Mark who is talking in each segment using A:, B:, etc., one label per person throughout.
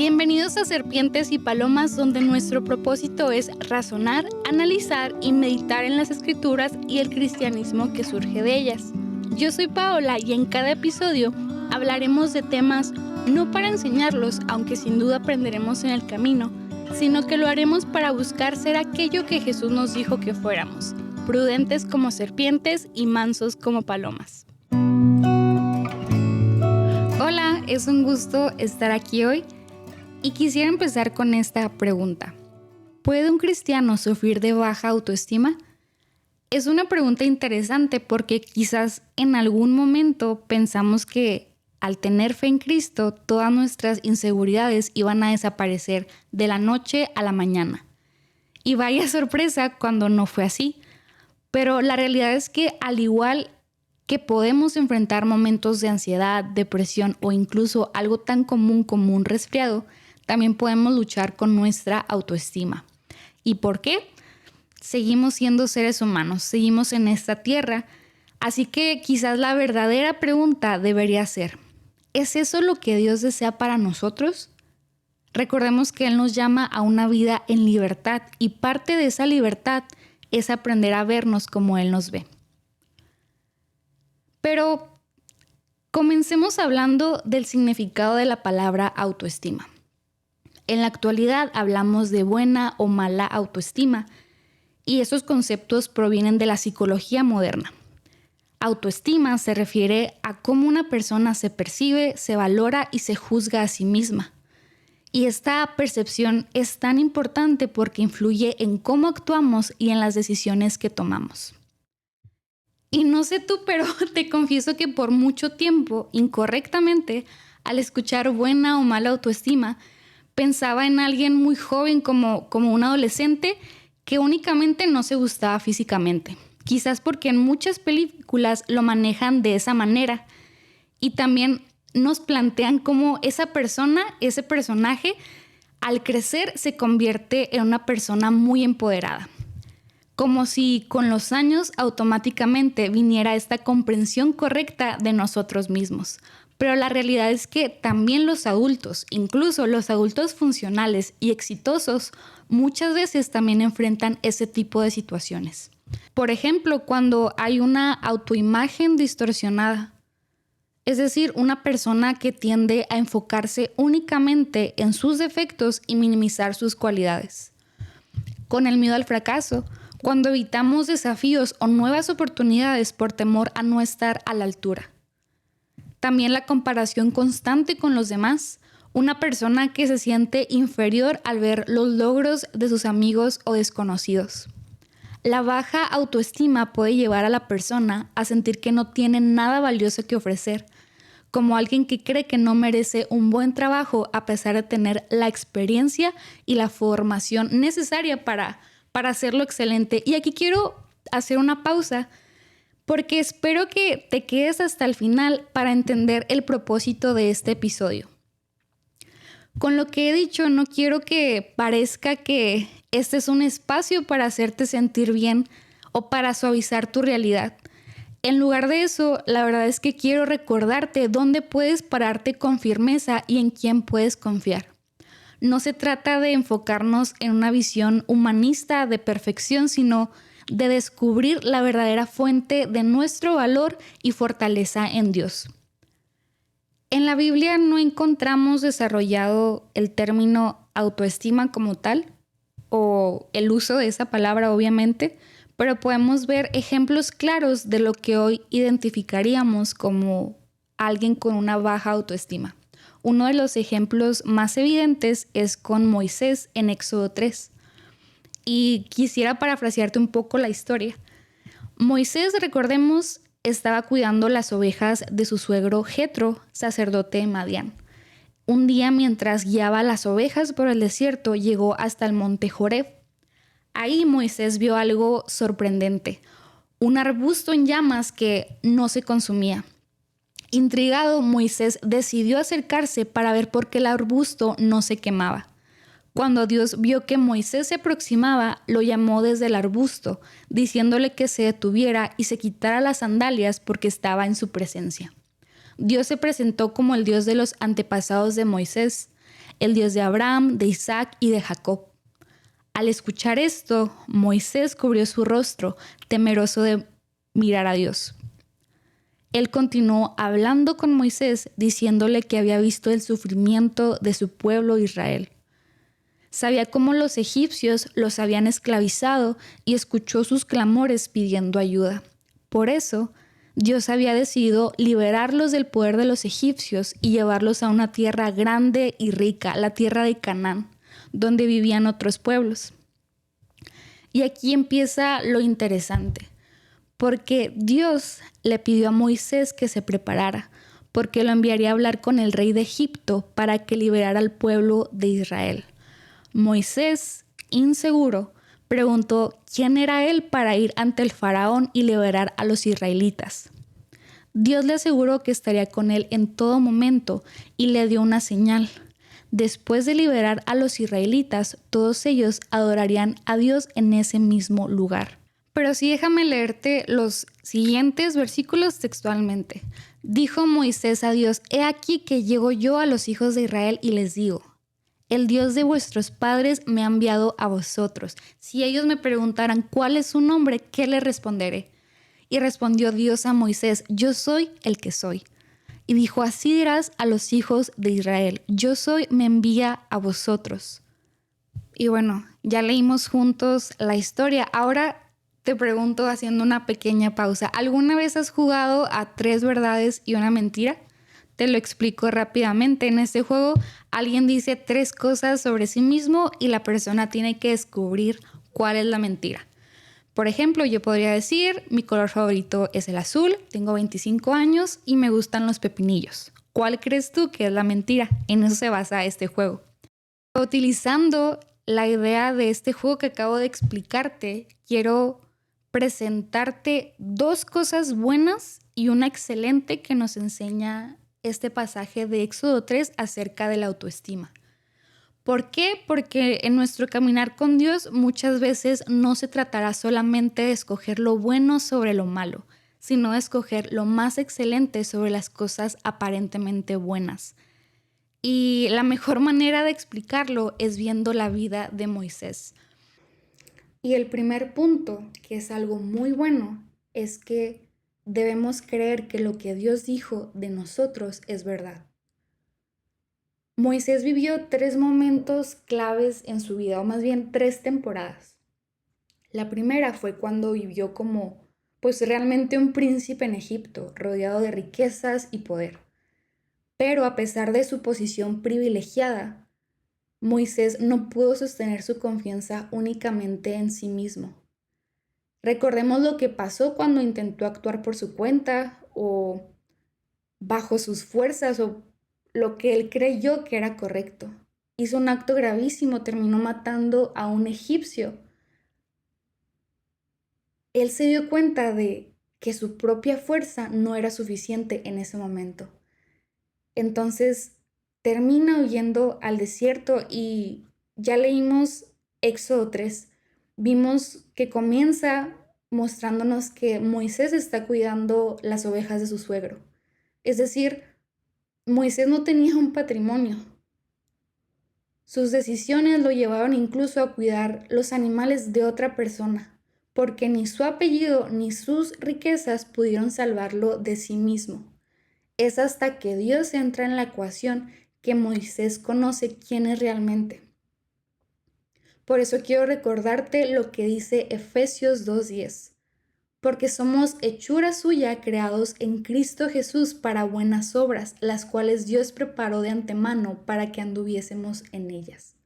A: Bienvenidos a Serpientes y Palomas, donde nuestro propósito es razonar, analizar y meditar en las escrituras y el cristianismo que surge de ellas. Yo soy Paola y en cada episodio hablaremos de temas no para enseñarlos, aunque sin duda aprenderemos en el camino, sino que lo haremos para buscar ser aquello que Jesús nos dijo que fuéramos, prudentes como serpientes y mansos como palomas. Hola, es un gusto estar aquí hoy y quisiera empezar con esta pregunta. ¿Puede un cristiano sufrir de baja autoestima? Es una pregunta interesante porque quizás en algún momento pensamos que al tener fe en Cristo, todas nuestras inseguridades iban a desaparecer de la noche a la mañana. Y vaya sorpresa cuando no fue así. Pero la realidad es que al igual que podemos enfrentar momentos de ansiedad, depresión o incluso algo tan común como un resfriado, también podemos luchar con nuestra autoestima. ¿Y por qué? Seguimos siendo seres humanos, seguimos en esta tierra, así que quizás la verdadera pregunta debería ser, ¿es eso lo que Dios desea para nosotros? Recordemos que Él nos llama a una vida en libertad y parte de esa libertad es aprender a vernos como Él nos ve. Pero comencemos hablando del significado de la palabra autoestima. En la actualidad hablamos de buena o mala autoestima y esos conceptos provienen de la psicología moderna. Autoestima se refiere a cómo una persona se percibe, se valora y se juzga a sí misma. Y esta percepción es tan importante porque influye en cómo actuamos y en las decisiones que tomamos. Y no sé tú, pero te confieso que por mucho tiempo, incorrectamente, al escuchar buena o mala autoestima, pensaba en alguien muy joven como un adolescente que únicamente no se gustaba físicamente. Quizás porque en muchas películas lo manejan de esa manera y también nos plantean cómo esa persona, ese personaje, al crecer se convierte en una persona muy empoderada. Como si con los años automáticamente viniera esta comprensión correcta de nosotros mismos. Pero la realidad es que también los adultos, incluso los adultos funcionales y exitosos, muchas veces también enfrentan ese tipo de situaciones. Por ejemplo, cuando hay una autoimagen distorsionada, es decir, una persona que tiende a enfocarse únicamente en sus defectos y minimizar sus cualidades. Con el miedo al fracaso, cuando evitamos desafíos o nuevas oportunidades por temor a no estar a la altura. También la comparación constante con los demás, una persona que se siente inferior al ver los logros de sus amigos o desconocidos. La baja autoestima puede llevar a la persona a sentir que no tiene nada valioso que ofrecer, como alguien que cree que no merece un buen trabajo a pesar de tener la experiencia y la formación necesaria para hacerlo excelente. Y aquí quiero hacer una pausa porque espero que te quedes hasta el final para entender el propósito de este episodio. Con lo que he dicho, no quiero que parezca que este es un espacio para hacerte sentir bien o para suavizar tu realidad. En lugar de eso, la verdad es que quiero recordarte dónde puedes pararte con firmeza y en quién puedes confiar. No se trata de enfocarnos en una visión humanista de perfección, sino de descubrir la verdadera fuente de nuestro valor y fortaleza en Dios. En la Biblia no encontramos desarrollado el término autoestima como tal, o el uso de esa palabra obviamente, pero podemos ver ejemplos claros de lo que hoy identificaríamos como alguien con una baja autoestima. Uno de los ejemplos más evidentes es con Moisés en Éxodo 3. Y quisiera parafrasearte un poco la historia. Moisés, recordemos, estaba cuidando las ovejas de su suegro Jetro, sacerdote de Madián. Un día, mientras guiaba las ovejas por el desierto, llegó hasta el monte Joreb. Ahí Moisés vio algo sorprendente, un arbusto en llamas que no se consumía. Intrigado, Moisés decidió acercarse para ver por qué el arbusto no se quemaba. Cuando Dios vio que Moisés se aproximaba, lo llamó desde el arbusto, diciéndole que se detuviera y se quitara las sandalias porque estaba en su presencia. Dios se presentó como el Dios de los antepasados de Moisés, el Dios de Abraham, de Isaac y de Jacob. Al escuchar esto, Moisés cubrió su rostro, temeroso de mirar a Dios. Él continuó hablando con Moisés, diciéndole que había visto el sufrimiento de su pueblo Israel. Sabía cómo los egipcios los habían esclavizado y escuchó sus clamores pidiendo ayuda. Por eso, Dios había decidido liberarlos del poder de los egipcios y llevarlos a una tierra grande y rica, la tierra de Canaán, donde vivían otros pueblos. Y aquí empieza lo interesante, porque Dios le pidió a Moisés que se preparara, porque lo enviaría a hablar con el rey de Egipto para que liberara al pueblo de Israel. Moisés, inseguro, preguntó quién era él para ir ante el faraón y liberar a los israelitas. Dios le aseguró que estaría con él en todo momento y le dio una señal. Después de liberar a los israelitas, todos ellos adorarían a Dios en ese mismo lugar. Pero sí, déjame leerte los siguientes versículos textualmente. Dijo Moisés a Dios: He aquí que llego yo a los hijos de Israel y les digo: el Dios de vuestros padres me ha enviado a vosotros. Si ellos me preguntaran cuál es su nombre, ¿qué le responderé? Y respondió Dios a Moisés: Yo soy el que soy. Y dijo: Así dirás a los hijos de Israel: Yo soy, me envía a vosotros. Y bueno, ya leímos juntos la historia. Ahora te pregunto, haciendo una pequeña pausa, ¿alguna vez has jugado a 3 verdades y una mentira? Te lo explico rápidamente. En este juego, alguien dice 3 cosas sobre sí mismo y la persona tiene que descubrir cuál es la mentira. Por ejemplo, yo podría decir: mi color favorito es el azul, tengo 25 años y me gustan los pepinillos. ¿Cuál crees tú que es la mentira? En eso se basa este juego. Utilizando la idea de este juego que acabo de explicarte, quiero presentarte 2 cosas buenas y una excelente que nos enseña este pasaje de Éxodo 3 acerca de la autoestima. ¿Por qué? Porque en nuestro caminar con Dios muchas veces no se tratará solamente de escoger lo bueno sobre lo malo, sino de escoger lo más excelente sobre las cosas aparentemente buenas. Y la mejor manera de explicarlo es viendo la vida de Moisés. Y el primer punto, que es algo muy bueno, es que debemos creer que lo que Dios dijo de nosotros es verdad. Moisés vivió 3 momentos claves en su vida, o más bien 3 temporadas. La primera fue cuando vivió como, pues realmente un príncipe en Egipto, rodeado de riquezas y poder. Pero a pesar de su posición privilegiada, Moisés no pudo sostener su confianza únicamente en sí mismo. Recordemos lo que pasó cuando intentó actuar por su cuenta o bajo sus fuerzas o lo que él creyó que era correcto. Hizo un acto gravísimo, terminó matando a un egipcio. Él se dio cuenta de que su propia fuerza no era suficiente en ese momento. Entonces termina huyendo al desierto y ya leímos Éxodo 3. Vimos que comienza mostrándonos que Moisés está cuidando las ovejas de su suegro. Es decir, Moisés no tenía un patrimonio. Sus decisiones lo llevaron incluso a cuidar los animales de otra persona, porque ni su apellido ni sus riquezas pudieron salvarlo de sí mismo. Es hasta que Dios entra en la ecuación que Moisés conoce quién es realmente. Por eso quiero recordarte lo que dice Efesios 2:10. Porque somos hechura suya, creados en Cristo Jesús para buenas obras, las cuales Dios preparó de antemano para que anduviésemos en ellas.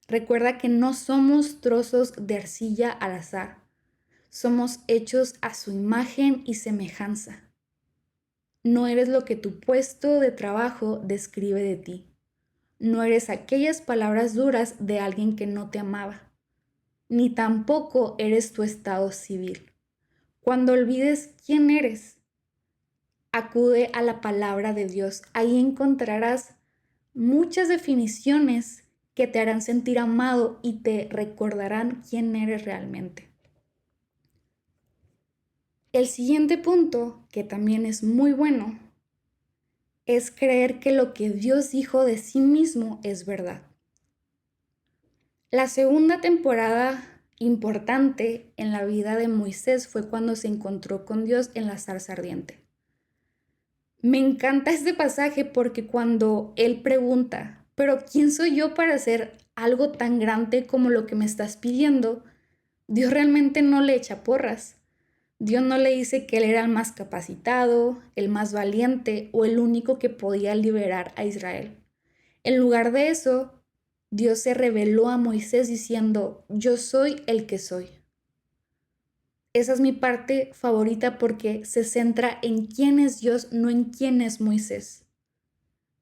A: Recuerda que no somos trozos de arcilla al azar, somos hechos a su imagen y semejanza. No eres lo que tu puesto de trabajo describe de ti. No eres aquellas palabras duras de alguien que no te amaba, ni tampoco eres tu estado civil. Cuando olvides quién eres, acude a la palabra de Dios. Ahí encontrarás muchas definiciones que te harán sentir amado y te recordarán quién eres realmente. El siguiente punto, que también es muy bueno, es creer que lo que Dios dijo de sí mismo es verdad. La segunda temporada importante en la vida de Moisés fue cuando se encontró con Dios en la zarza ardiente. Me encanta este pasaje porque cuando él pregunta, ¿pero quién soy yo para hacer algo tan grande como lo que me estás pidiendo? Dios realmente no le echa porras. Dios no le dice que él era el más capacitado, el más valiente o el único que podía liberar a Israel. En lugar de eso, Dios se reveló a Moisés diciendo, yo soy el que soy. Esa es mi parte favorita porque se centra en quién es Dios, no en quién es Moisés.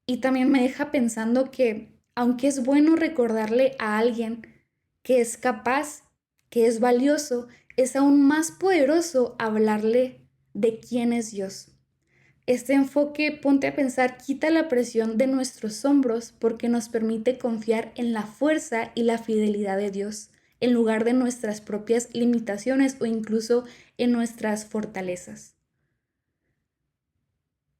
A: Y también me deja pensando que, aunque es bueno recordarle a alguien que es capaz, que es valioso, es aún más poderoso hablarle de quién es Dios. Este enfoque, ponte a pensar, quita la presión de nuestros hombros porque nos permite confiar en la fuerza y la fidelidad de Dios, en lugar de nuestras propias limitaciones o incluso en nuestras fortalezas.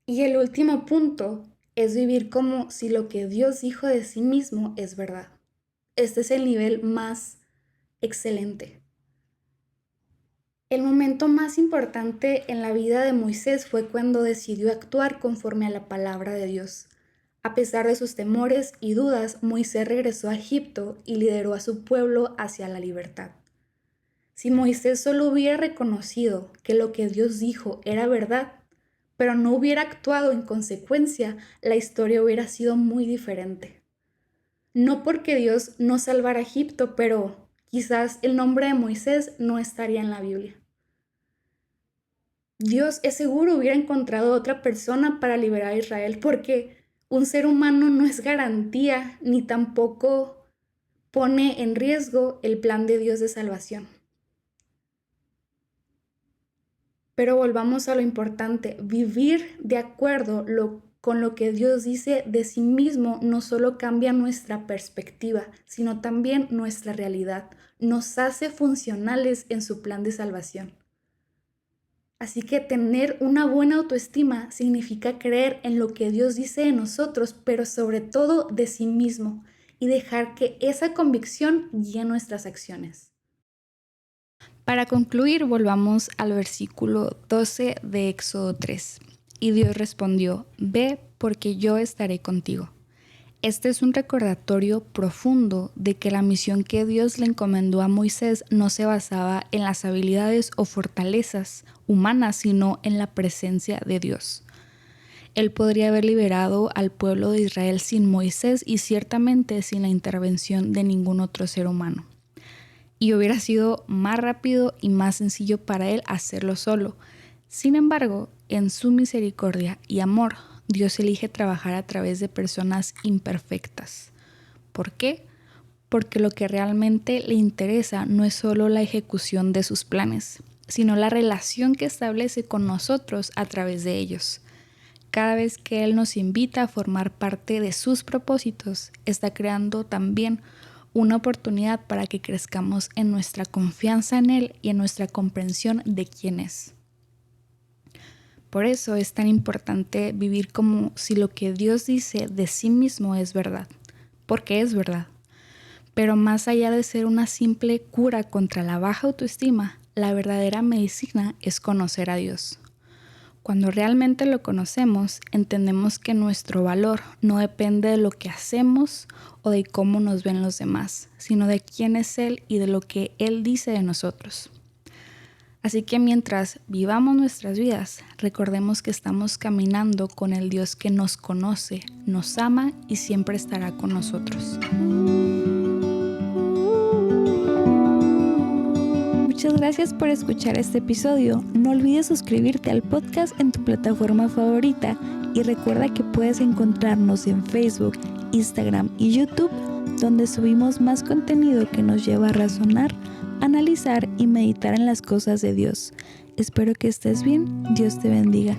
A: Y el último punto es vivir como si lo que Dios dijo de sí mismo es verdad. Este es el nivel más excelente. El momento más importante en la vida de Moisés fue cuando decidió actuar conforme a la palabra de Dios. A pesar de sus temores y dudas, Moisés regresó a Egipto y lideró a su pueblo hacia la libertad. Si Moisés solo hubiera reconocido que lo que Dios dijo era verdad, pero no hubiera actuado en consecuencia, la historia hubiera sido muy diferente. No porque Dios no salvara a Egipto, pero quizás el nombre de Moisés no estaría en la Biblia. Dios es seguro hubiera encontrado otra persona para liberar a Israel porque un ser humano no es garantía ni tampoco pone en riesgo el plan de Dios de salvación. Pero volvamos a lo importante, vivir de acuerdo con lo que Dios dice de sí mismo no solo cambia nuestra perspectiva, sino también nuestra realidad, nos hace funcionales en su plan de salvación. Así que tener una buena autoestima significa creer en lo que Dios dice de nosotros, pero sobre todo de sí mismo, y dejar que esa convicción guíe nuestras acciones. Para concluir, volvamos al versículo 12 de Éxodo 3. Y Dios respondió, ve porque yo estaré contigo. Este es un recordatorio profundo de que la misión que Dios le encomendó a Moisés no se basaba en las habilidades o fortalezas humanas, sino en la presencia de Dios. Él podría haber liberado al pueblo de Israel sin Moisés y ciertamente sin la intervención de ningún otro ser humano. Y hubiera sido más rápido y más sencillo para él hacerlo solo. Sin embargo, en su misericordia y amor, Dios elige trabajar a través de personas imperfectas. ¿Por qué? Porque lo que realmente le interesa no es solo la ejecución de sus planes, sino la relación que establece con nosotros a través de ellos. Cada vez que Él nos invita a formar parte de sus propósitos, está creando también una oportunidad para que crezcamos en nuestra confianza en Él y en nuestra comprensión de quién es. Por eso es tan importante vivir como si lo que Dios dice de sí mismo es verdad, porque es verdad. Pero más allá de ser una simple cura contra la baja autoestima, la verdadera medicina es conocer a Dios. Cuando realmente lo conocemos, entendemos que nuestro valor no depende de lo que hacemos o de cómo nos ven los demás, sino de quién es Él y de lo que Él dice de nosotros. Así que mientras vivamos nuestras vidas, recordemos que estamos caminando con el Dios que nos conoce, nos ama y siempre estará con nosotros. Muchas gracias por escuchar este episodio. No olvides suscribirte al podcast en tu plataforma favorita y recuerda que puedes encontrarnos en Facebook, Instagram y YouTube, donde subimos más contenido que nos lleva a razonar, analizar y meditar en las cosas de Dios. Espero que estés bien. Dios te bendiga.